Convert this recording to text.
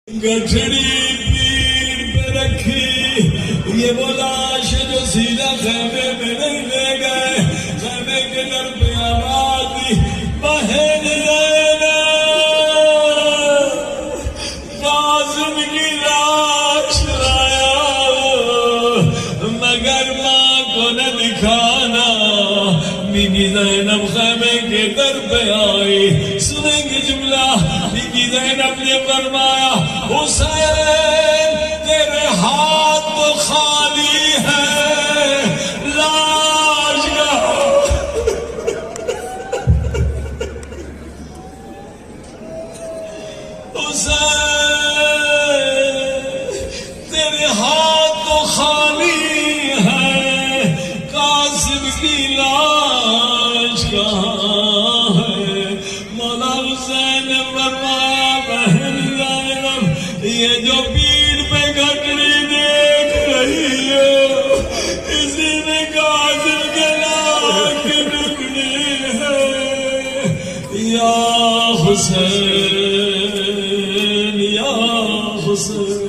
گٹھڑی پیر پہ رکھی یہ وہ لاش جو سیدھا خیمے میں نہیں لے گئے خیمے کے در پہ آواز دی بہن زینب قاسم کی لاش لایا مگر ماں کو نہ دکھانا بی بی زینب خیمے کے در پہ آئی سنیں گے جملہ بی بی زینب نے فرمایا حسین تیرے ہاتھ تو خالی ہے لاش کا حسین تیرے ہاتھ تو خالی ہے قاسم کی لاش کہاں ہے مولا حسین نے فرمایا بہن زینب یہ جو پیر پہ گھٹڑی دیکھ رہی ہے اسی میں قاسم کے لاکھ ٹکڑے ہیں یا حسین یا حسین